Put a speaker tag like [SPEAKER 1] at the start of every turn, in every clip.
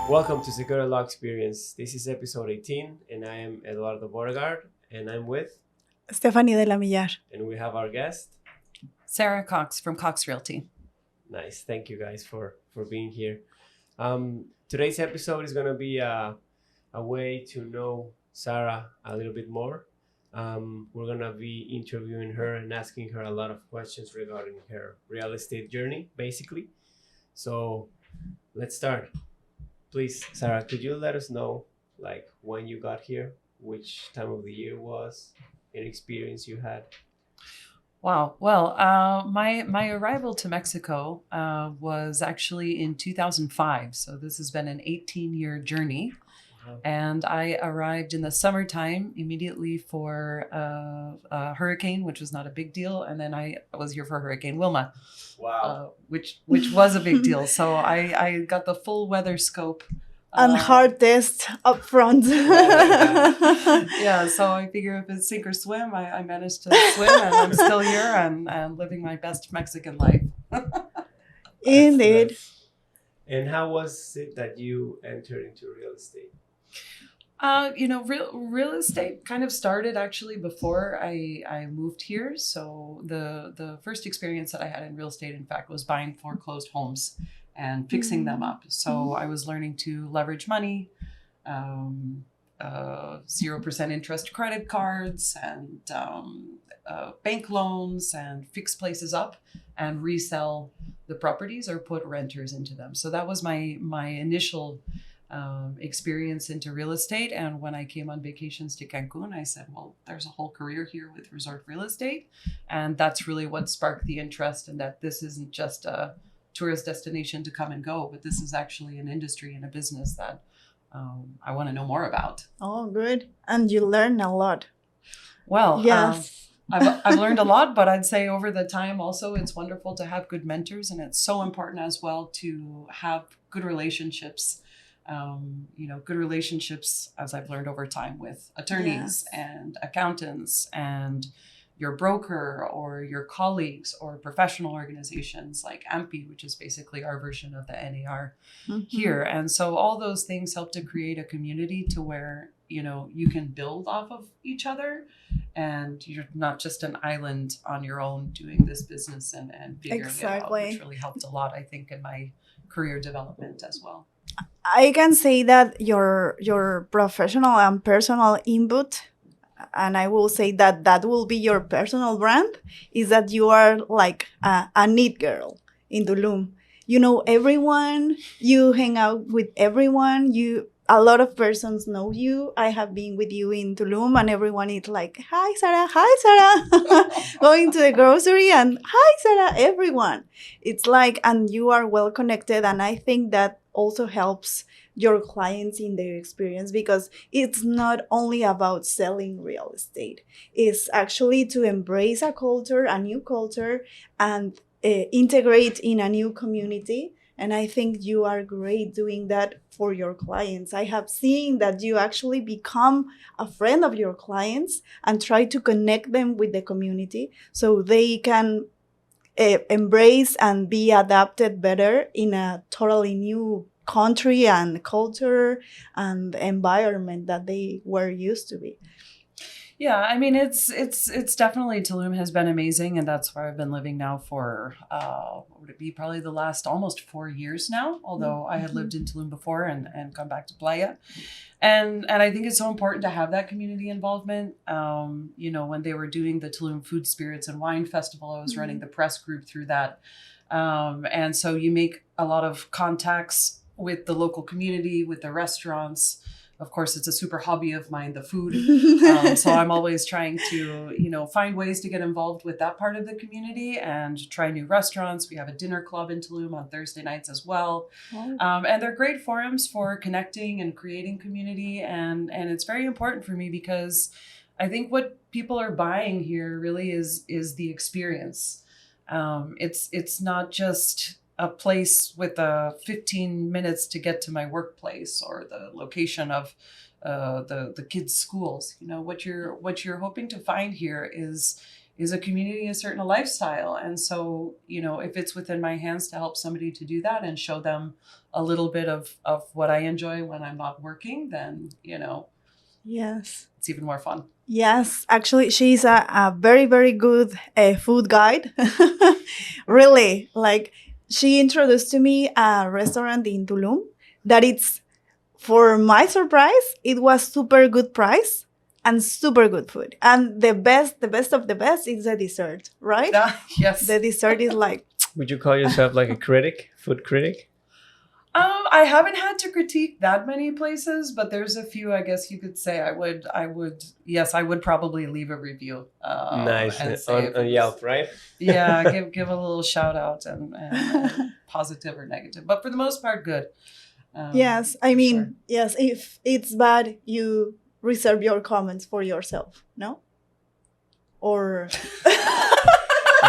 [SPEAKER 1] Welcome to Sekura Experience. This is episode 18, and I am Eduardo Borgard, and I'm with,
[SPEAKER 2] Stephanie de la Millar.
[SPEAKER 1] and we have our guest.
[SPEAKER 3] Sarah Cox from Cox Realty.
[SPEAKER 1] Nice. Thank you guys for being here. Today's episode is going to be a way to know Sarah a little bit more. We're going to be interviewing her and asking her a lot of questions regarding her real estate journey, basically. So let's start. Please, Sarah, could you let us know like when you got here, which time of the year was, any experience you had?
[SPEAKER 3] Wow. Well, my arrival to Mexico was actually in 2005. So this has been an 18-year journey.
[SPEAKER 1] Wow.
[SPEAKER 3] And I arrived in the summertime immediately for a hurricane, which was not a big deal. And then I was here for Hurricane Wilma,
[SPEAKER 1] Wow.
[SPEAKER 3] which was a big deal. So I got the full weather scope.
[SPEAKER 2] And hard test up front.
[SPEAKER 3] Yeah, so I figure if it's sink or swim, I managed to swim and I'm still here and living my best Mexican life.
[SPEAKER 2] Indeed.
[SPEAKER 1] And how was it that you entered into real estate?
[SPEAKER 3] Real estate kind of started actually before I moved here. So the first experience that I had in real estate, in fact, was buying foreclosed homes and fixing them up. So I was learning to leverage money, 0% interest credit cards and bank loans, and fix places up and resell the properties or put renters into them. So that was my initial experience into real estate. And when I came on vacations to Cancun, I said, well, there's a whole career here with resort real estate. And that's really what sparked the interest, in that this isn't just a tourist destination to come and go, but this is actually an industry and a business that I want to know more about.
[SPEAKER 2] Oh, good. And you learn a lot.
[SPEAKER 3] Well,
[SPEAKER 2] Yes.
[SPEAKER 3] I've learned a lot, but I'd say over the time also, it's wonderful to have good mentors, and it's so important as well to have good relationships. Good relationships, as I've learned over time, with attorneys and accountants and your broker or your colleagues or professional organizations like AMPI, which is basically our version of the NAR here. And so all those things help to create a community to where, you can build off of each other, and you're not just an island on your own doing this business and figuring it out, which really helped a lot, I think, in my career development as well.
[SPEAKER 2] I can say that your professional and personal input, and I will say that will be your personal brand, is that you are like a neat girl in Tulum. You know everyone, you hang out with everyone, a lot of persons know you. I have been with you in Tulum, and everyone is like, hi, Sarah, going to the grocery, and hi, Sarah, everyone. It's like, and you are well connected, and I think that also helps your clients in their experience, because it's not only about selling real estate. It's actually to embrace a new culture, and integrate in a new community. And I think you are great doing that for your clients. I have seen that you actually become a friend of your clients and try to connect them with the community so they can embrace and be adapted better in a totally new country and culture and environment that they were used to be.
[SPEAKER 3] Yeah, I mean, it's definitely, Tulum has been amazing, and that's where I've been living now for what would it be, probably the last almost 4 years now, although I had lived in Tulum before and come back to Playa. And I think it's so important to have that community involvement. When they were doing the Tulum Food, Spirits and Wine Festival, I was running the press group through that. And so you make a lot of contacts with the local community, with the restaurants. Of course, it's a super hobby of mine, the food. So I'm always trying to, find ways to get involved with that part of the community and try new restaurants. We have a dinner club in Tulum on Thursday nights as well. And they're great forums for connecting and creating community. And it's very important for me, because I think what people are buying here really is the experience. It's not just a place with 15 minutes to get to my workplace or the location of the kids' schools. What you're hoping to find here is is a community, a certain lifestyle. And so, if it's within my hands to help somebody to do that and show them a little bit of what I enjoy when I'm not working, then,
[SPEAKER 2] Yes.
[SPEAKER 3] it's even more fun.
[SPEAKER 2] Yes, actually, she's a very, very good food guide. Really, like she introduced to me a restaurant in Tulum that it's, for my surprise, it was super good price and super good food. And the best of the best is the dessert, right?
[SPEAKER 3] Yes.
[SPEAKER 2] The dessert is like,
[SPEAKER 1] Would you call yourself like a critic, food critic?
[SPEAKER 3] I haven't had to critique that many places, but there's a few, I guess you could say I would probably leave a review.
[SPEAKER 1] Nice.
[SPEAKER 3] And say
[SPEAKER 1] On Yelp, right?
[SPEAKER 3] Yeah, give a little shout out and positive or negative, but for the most part, good.
[SPEAKER 2] yes, I
[SPEAKER 3] for
[SPEAKER 2] mean,
[SPEAKER 3] sure.
[SPEAKER 2] yes, if it's bad, you reserve your comments for yourself, no? Or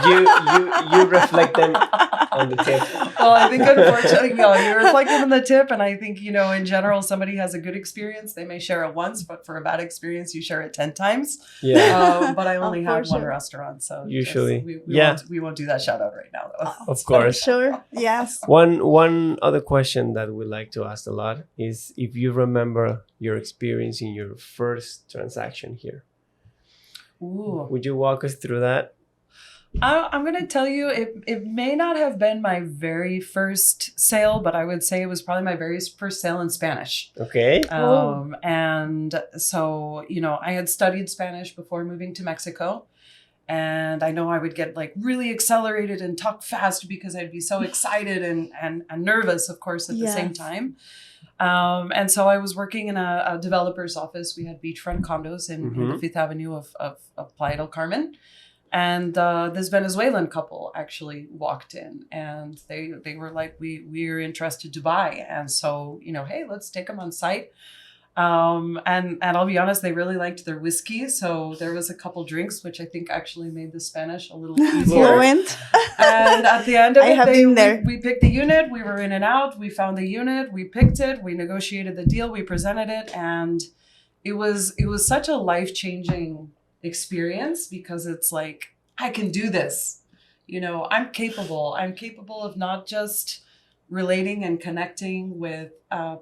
[SPEAKER 1] You reflect them on the tip.
[SPEAKER 3] Well, I think unfortunately, you reflect on the tip, and I think in general, somebody has a good experience, they may share it once, but for a bad experience, you share it 10 times.
[SPEAKER 1] Yeah,
[SPEAKER 3] But I only
[SPEAKER 2] For
[SPEAKER 3] have one
[SPEAKER 2] sure.
[SPEAKER 3] restaurant, so
[SPEAKER 1] Usually.
[SPEAKER 3] we won't do that shout out right now, though.
[SPEAKER 1] of course.
[SPEAKER 2] sure, yes.
[SPEAKER 1] One other question that we like to ask a lot is if you remember your experience in your first transaction here.
[SPEAKER 3] Ooh.
[SPEAKER 1] Would you walk us through that?
[SPEAKER 3] I'm going to tell you, it may not have been my very first sale, but I would say it was probably my very first sale in Spanish.
[SPEAKER 1] Okay.
[SPEAKER 3] And so, I had studied Spanish before moving to Mexico. And I know I would get like really accelerated and talk fast because I'd be so excited and nervous, of course, at the same
[SPEAKER 2] Yes.
[SPEAKER 3] time. And so I was working in a developer's office. We had beachfront condos in the Fifth Avenue of Playa del Carmen. And this Venezuelan couple actually walked in, and they were like, we're interested to buy. And so, hey, let's take them on site. And I'll be honest, they really liked their whiskey. So there was a couple drinks, which I think actually made the Spanish a little easier.
[SPEAKER 2] Fluent.
[SPEAKER 3] And at the end of
[SPEAKER 2] I have been there.
[SPEAKER 3] we picked the unit. We were in and out. We found the unit. We picked it. We negotiated the deal. We presented it, and it was such a life-changing experience because it's like, I can do this. I'm capable. I'm capable of not just relating and connecting with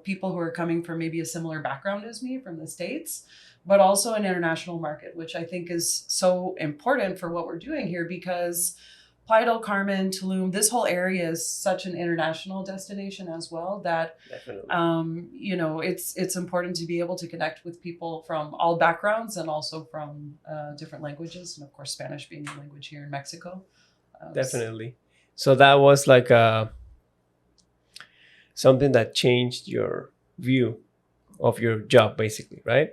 [SPEAKER 3] people who are coming from maybe a similar background as me from the States, but also an international market, which I think is so important for what we're doing here because Playa del Carmen, Tulum, this whole area is such an international destination as well that,
[SPEAKER 1] Definitely.
[SPEAKER 3] it's important to be able to connect with people from all backgrounds and also from different languages. And of course, Spanish being the language here in Mexico.
[SPEAKER 1] Definitely. So that was like something that changed your view of your job, basically, right?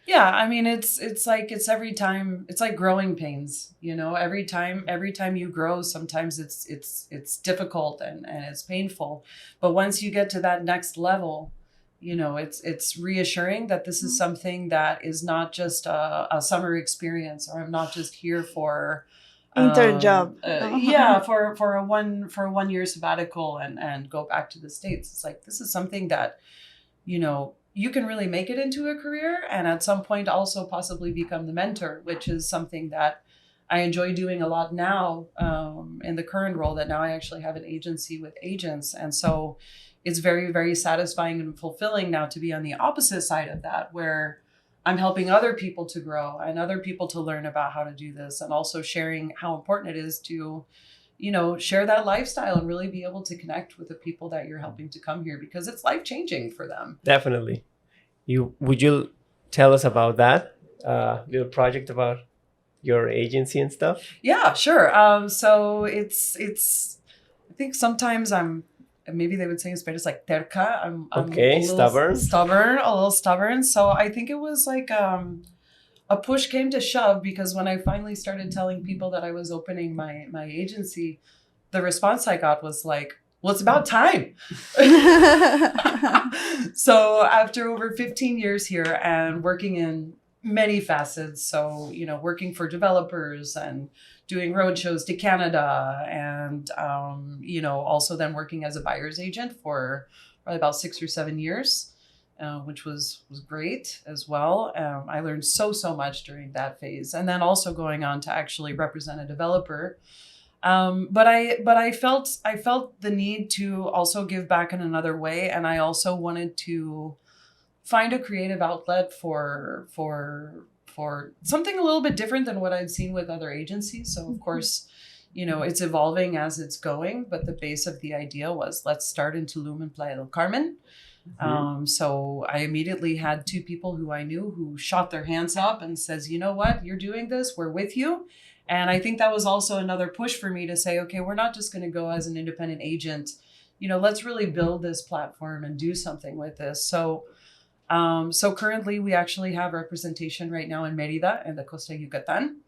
[SPEAKER 3] Yeah, I mean, it's like every time, it's like growing pains, every time you grow, sometimes it's difficult and it's painful. But once you get to that next level, it's reassuring that this is something that is not just a summer experience, or I'm not just here for
[SPEAKER 2] Interjob.
[SPEAKER 3] for a 1 year sabbatical and go back to the States. It's like, this is something that, you can really make it into a career and at some point also possibly become the mentor, which is something that I enjoy doing a lot now in the current role that now I actually have an agency with agents. And so it's very, very satisfying and fulfilling now to be on the opposite side of that, where I'm helping other people to grow and other people to learn about how to do this, and also sharing how important it is to, share that lifestyle and really be able to connect with the people that you're helping to come here because it's life-changing for them.
[SPEAKER 1] Definitely. Would you tell us about that little project about your agency and stuff?
[SPEAKER 3] Yeah, sure. So it's I think sometimes maybe they would say in Spanish like terca. I'm
[SPEAKER 1] Okay,
[SPEAKER 3] a little
[SPEAKER 1] stubborn.
[SPEAKER 3] stubborn. So I think it was like a push came to shove, because when I finally started telling people that I was opening my agency, the response I got was like, well, it's about time. So after over 15 years here and working in many facets, so, working for developers and doing road shows to Canada and, also then working as a buyer's agent for probably about 6 or 7 years. which was great as well. I learned so much during that phase, and then also going on to actually represent a developer. But I felt the need to also give back in another way, and I also wanted to find a creative outlet for something a little bit different than what I'd seen with other agencies. So of course, it's evolving as it's going, but the base of the idea was let's start in Tulum and Playa del Carmen. So I immediately had two people who I knew who shot their hands up and says, you know what, you're doing this, we're with you. And I think that was also another push for me to say, okay, we're not just going to go as an independent agent, let's really build this platform and do something with this. So currently we actually have representation right now in Mérida and the Costa Yucatan.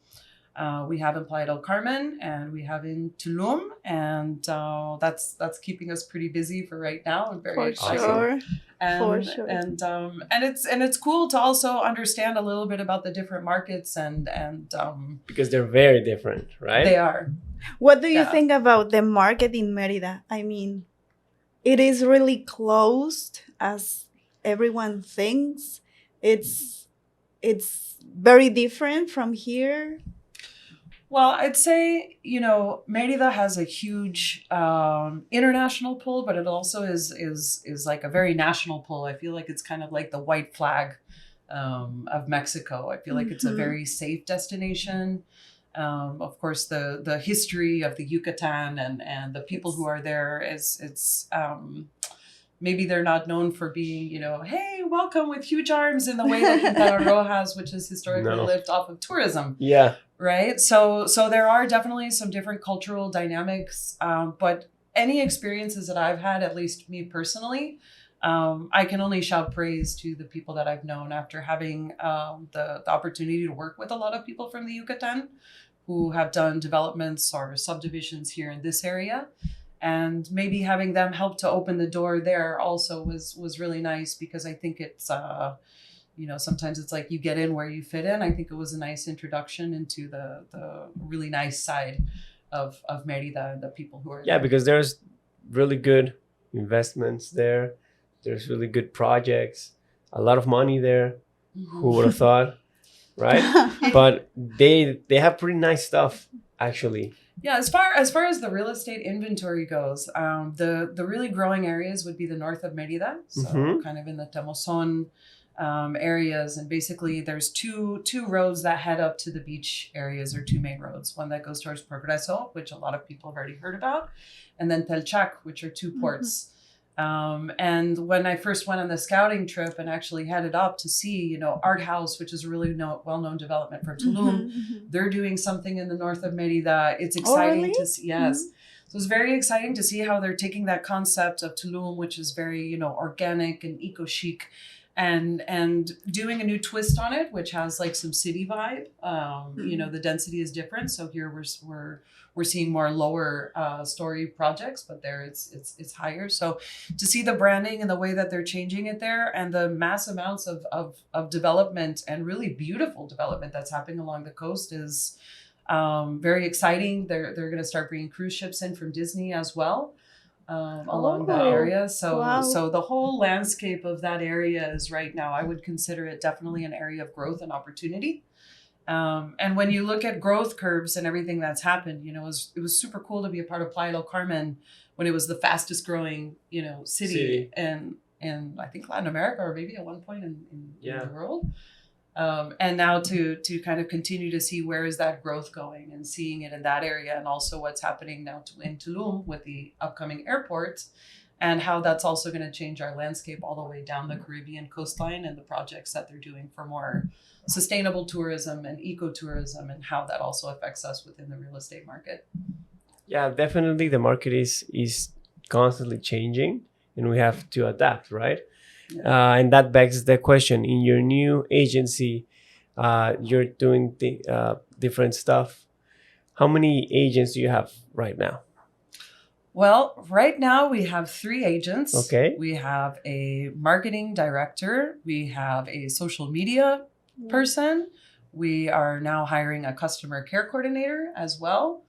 [SPEAKER 3] We have in Playa del Carmen and we have in Tulum, and that's keeping us pretty busy for right now. I'm very excited.
[SPEAKER 2] Sure.
[SPEAKER 3] And,
[SPEAKER 2] For sure.
[SPEAKER 3] And it's cool to also understand a little bit about the different markets and
[SPEAKER 1] Because they're very different, right?
[SPEAKER 3] they are.
[SPEAKER 2] What do you
[SPEAKER 3] Yeah.
[SPEAKER 2] think about the market in Merida? I mean, it is really closed as everyone thinks. It's very different from here.
[SPEAKER 3] Well, I'd say, Merida has a huge international pull, but it also is like a very national pull. I feel like it's kind of like the white flag of Mexico. I feel like it's a
[SPEAKER 2] Mhm.
[SPEAKER 3] very safe destination. Of course, the history of the Yucatan and the people who are there it's maybe they're not known for being, hey, welcome with huge arms in the way that Quintana Roo has, which has historically
[SPEAKER 1] No.
[SPEAKER 3] lived off of tourism.
[SPEAKER 1] Yeah.
[SPEAKER 3] Right. So there are definitely some different cultural dynamics, but any experiences that I've had, at least me personally, I can only shout praise to the people that I've known after having the opportunity to work with a lot of people from the Yucatan who have done developments or subdivisions here in this area. And maybe having them help to open the door there also was really nice, because I think it's sometimes it's like you get in where you fit in. I think it was a nice introduction into the really nice side of Merida and the people who are
[SPEAKER 1] Yeah,
[SPEAKER 3] there.
[SPEAKER 1] because there's really good investments there. There's really good projects. A lot of money there. Who would have thought, right? But they have pretty nice stuff, actually.
[SPEAKER 3] Yeah, as far as the real estate inventory goes, the really growing areas would be the north of Merida, so
[SPEAKER 1] Mhm.
[SPEAKER 3] kind of in the Temoson areas, and basically there's two roads that head up to the beach areas, or two main roads. One that goes towards Progreso, which a lot of people have already heard about, and then Telchac, which are two ports. And when I first went on the scouting trip and actually headed up to see, Art House, which is a really well-known development for Tulum, they're doing something in the north of Merida. It's exciting
[SPEAKER 2] really?
[SPEAKER 3] to see. Yes. So it's very exciting to see how they're taking that concept of Tulum, which is very, organic and eco-chic, and doing a new twist on it, which has like some city vibe. The density is different. So here we're seeing more lower story projects, but there it's higher. So to see the branding and the way that they're changing it there, and the mass amounts of development and really beautiful development that's happening along the coast is very exciting. They're going to start bringing cruise ships in from Disney as well. Along that
[SPEAKER 2] Oh,
[SPEAKER 3] area. So
[SPEAKER 2] wow.
[SPEAKER 3] so the whole landscape of that area is right now, I would consider it definitely an area of growth and opportunity. And when you look at growth curves and everything that's happened, it was super cool to be a part of Playa del Carmen when it was the fastest growing, city in I think Latin America, or maybe at one point in
[SPEAKER 1] Yeah.
[SPEAKER 3] the world. And now to kind of continue to see where is that growth going, and seeing it in that area, and also what's happening now in Tulum with the upcoming airport, and how that's also going to change our landscape all the way down the Caribbean coastline, and the projects that they're doing for more sustainable tourism and ecotourism, and how that also affects us within the real estate market.
[SPEAKER 1] Yeah, definitely the market is constantly changing, and we have to adapt, right? And that begs the question: in your new agency, you're doing different stuff. How many agents do you have right now?
[SPEAKER 3] Well, right now we have 3 agents.
[SPEAKER 1] Okay.
[SPEAKER 3] We have a marketing director. We have a social media person. We are now hiring a customer care coordinator as well.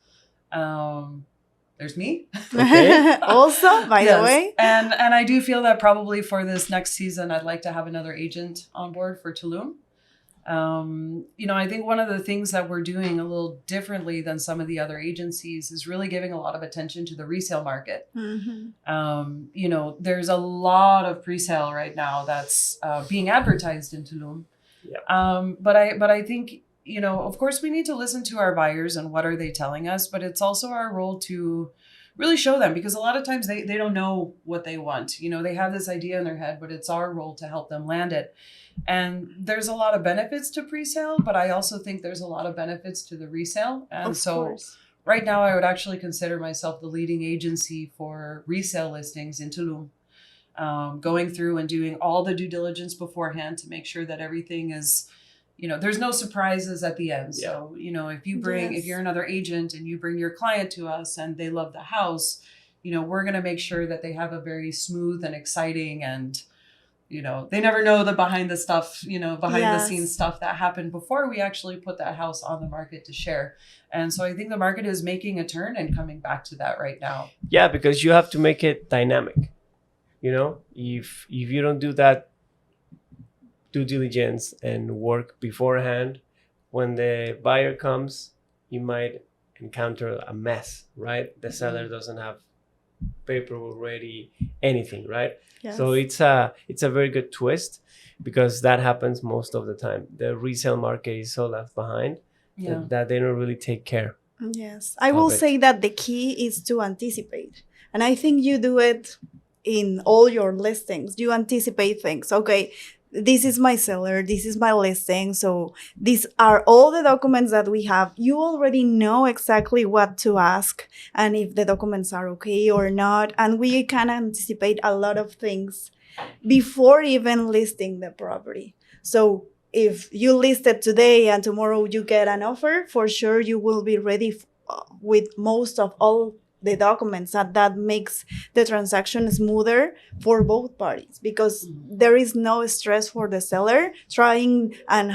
[SPEAKER 3] there's me.
[SPEAKER 1] Okay.
[SPEAKER 2] Also, by the way.
[SPEAKER 3] And I do feel that probably for this next season, I'd like to have another agent on board for Tulum. I think one of the things that we're doing a little differently than some of the other agencies is really giving a lot of attention to the resale market. There's a lot of pre-sale right now that's being advertised in Tulum.
[SPEAKER 1] Yeah.
[SPEAKER 3] But I think, of course we need to listen to our buyers and what are they telling us, but it's also our role to really show them, because a lot of times they don't know what they want. They have this idea in their head, but it's our role to help them land it. And there's a lot of benefits to pre-sale, but I also think there's a lot of benefits to the resale. And right now I would actually consider myself the leading agency for resale listings in Tulum, going through and doing all the due diligence beforehand to make sure that everything is, there's no surprises at the end. Yeah. So, if you're another agent and you bring your client to us and they love the house, we're going to make sure that they have a very smooth and exciting, and they never know the behind the scenes stuff that happened before we actually put that house on the market to share. And so I think the market is making a turn and coming back to that right now.
[SPEAKER 1] Yeah, because you have to make it dynamic. If you don't do that due diligence and work beforehand, when the buyer comes, you might encounter a mess, right? The seller doesn't have paperwork ready, anything, right? Yes. So it's a very good twist, because that happens most of the time. The resale market is so left behind that they don't really take care.
[SPEAKER 2] Yes, I will say that the key is to anticipate. And I think you do it in all your listings. You anticipate things. Okay, this is my seller, this is my listing, so these are all the documents that we have. You already know exactly what to ask and if the documents are okay or not, and we can anticipate a lot of things before even listing the property. So if you list it today and tomorrow you get an offer, for sure you will be ready with most of all the documents, that makes the transaction smoother for both parties, because there is no stress for the seller trying and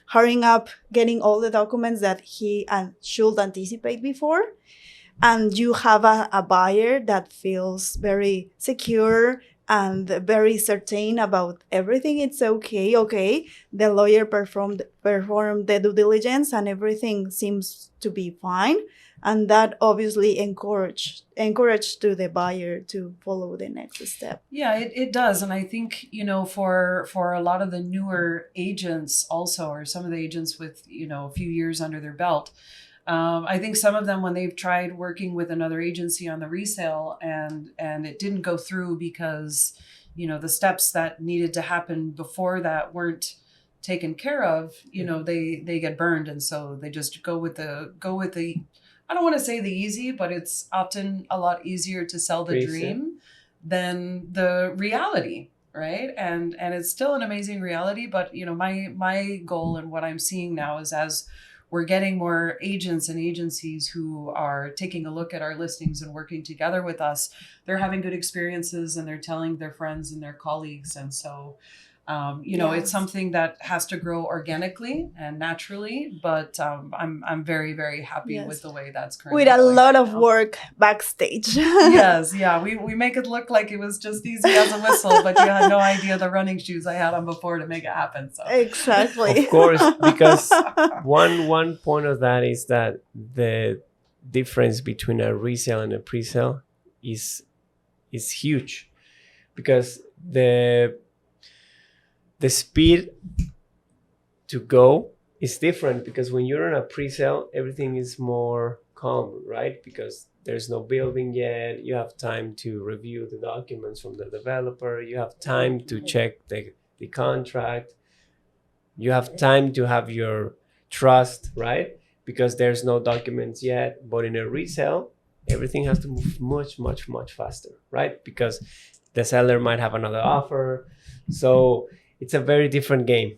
[SPEAKER 2] hurrying up getting all the documents that he should anticipate before. And you have a buyer that feels very secure and very certain about everything. It's okay. The lawyer performed the due diligence and everything seems to be fine. And that obviously encouraged to the buyer to follow the next step.
[SPEAKER 3] Yeah, it does. And I think, for a lot of the newer agents also, or some of the agents with, a few years under their belt, I think some of them, when they've tried working with another agency on the resale and it didn't go through because, the steps that needed to happen before that weren't taken care of, they get burned. And so they just go with the I don't want to say the easy, but it's often a lot easier to sell the dream than the reality, right? And it's still an amazing reality, but my goal and what I'm seeing now is, as we're getting more agents and agencies who are taking a look at our listings and working together with us, they're having good experiences and they're telling their friends and their colleagues. And so it's something that has to grow organically and naturally, but I'm very, very happy with the way that's currently
[SPEAKER 2] with a lot
[SPEAKER 3] right
[SPEAKER 2] of work backstage.
[SPEAKER 3] Yes, yeah, we make it look like it was just easy as a whistle, but you had no idea the running shoes I had on before to make it happen. So
[SPEAKER 2] exactly,
[SPEAKER 1] of course, because one point of that is that the difference between a resale and a pre-sale is huge, because the speed to go is different, because when you're in a pre-sale, everything is more calm, right? Because there's no building yet. You have time to review the documents from the developer. You have time to check the contract. You have time to have your trust, right? Because there's no documents yet. But in a resale, everything has to move much, much, much faster, right? Because the seller might have another offer. So it's a very different game.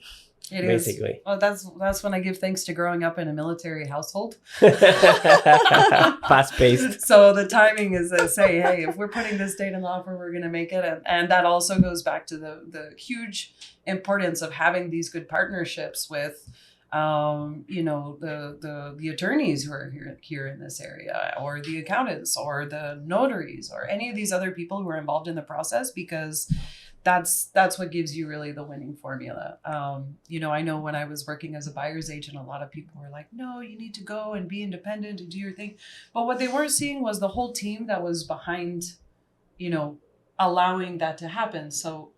[SPEAKER 3] It
[SPEAKER 1] basically.
[SPEAKER 3] Is. Well, that's when I give thanks to growing up in a military household.
[SPEAKER 1] Fast paced.
[SPEAKER 3] So the timing is say, hey, if we're putting this date in the offer, we're going to make it. And that also goes back to the huge importance of having these good partnerships with the attorneys who are here in this area, or the accountants, or the notaries, or any of these other people who are involved in the process, because that's what gives you really the winning formula. I know when I was working as a buyer's agent, a lot of people were like, no, you need to go and be independent and do your thing. But what they weren't seeing was the whole team that was behind, allowing that to happen. So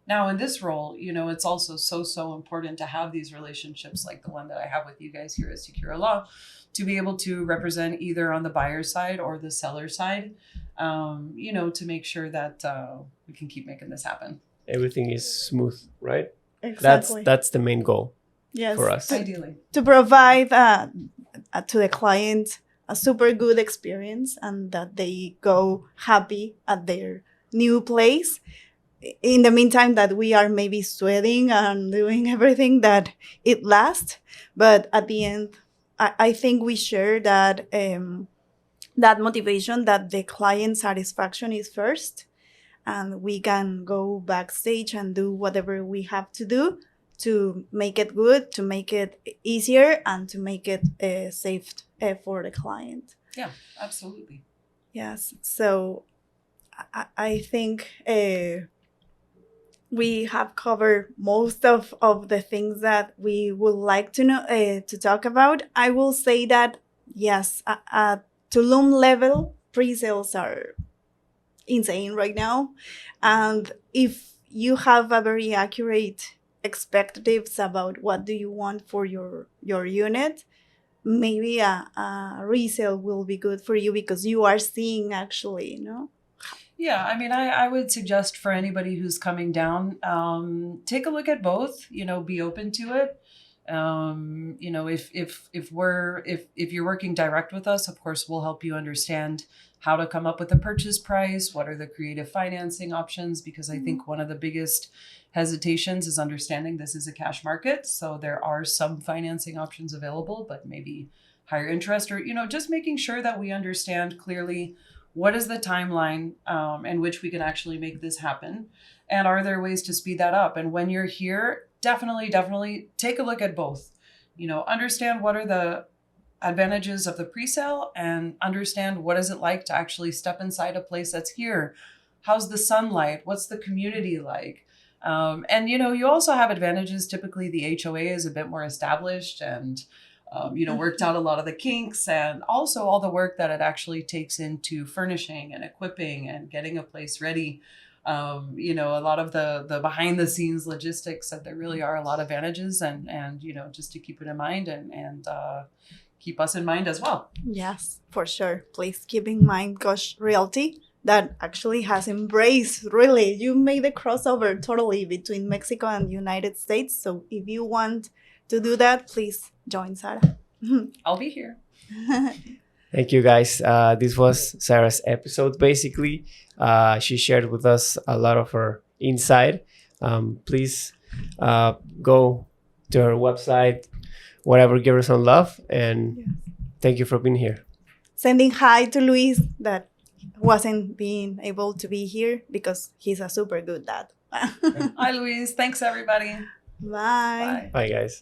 [SPEAKER 3] now in this role, it's also so important to have these relationships like the one that I have with you guys here at Sekura Law, to be able to represent either on the buyer side or the seller side, to make sure that we can keep making this happen.
[SPEAKER 1] Everything is smooth, right?
[SPEAKER 2] Exactly.
[SPEAKER 1] That's the main goal
[SPEAKER 2] Yes.
[SPEAKER 1] for us.
[SPEAKER 3] Ideally.
[SPEAKER 2] To provide to the client a super good experience, and that they go happy at their new place. In the meantime, that we are maybe sweating and doing everything that it lasts, but at the end, I think we share that that motivation, that the client satisfaction is first, and we can go backstage and do whatever we have to do to make it good, to make it easier, and to make it safe for the client.
[SPEAKER 3] Yeah, absolutely.
[SPEAKER 2] Yes. So I think we have covered most of the things that we would like to know to talk about. I will say that yes, at Tulum level, pre-sales are insane right now, and if you have a very accurate expectations about what do you want for your unit, maybe a resale will be good for you, because you are seeing actually,
[SPEAKER 3] Yeah, I mean, I would suggest for anybody who's coming down, take a look at both. Be open to it. If you're working direct with us, of course, we'll help you understand how to come up with a purchase price. What are the creative financing options? Because I think one of the biggest hesitations is understanding this is a cash market, so there are some financing options available, but maybe higher interest, or just making sure that we understand clearly what is the timeline in which we can actually make this happen? And are there ways to speed that up? And when you're here, definitely take a look at both. Understand what are the advantages of the pre-sale, and understand what is it like to actually step inside a place that's here. How's the sunlight? What's the community like? And you also have advantages. Typically the HOA is a bit more established and worked out a lot of the kinks, and also all the work that it actually takes into furnishing and equipping and getting a place ready. A lot of the behind the scenes logistics, that there really are a lot of advantages, and just to keep it in mind, and keep us in mind as well.
[SPEAKER 2] Yes, for sure. Please keep in mind Gosh Realty, that actually has embraced, really, you made the crossover totally between Mexico and United States. So if you want to do that, please join Sarah.
[SPEAKER 3] I'll be here.
[SPEAKER 1] Thank you, guys. This was Sarah's episode. Basically, she shared with us a lot of her insight. Please go to her website, whatever, give her some love, and thank you for being here.
[SPEAKER 2] Sending hi to Luis, that wasn't being able to be here because he's a super good dad.
[SPEAKER 3] Hi, Louise. Thanks, everybody.
[SPEAKER 2] Bye.
[SPEAKER 1] Bye, guys.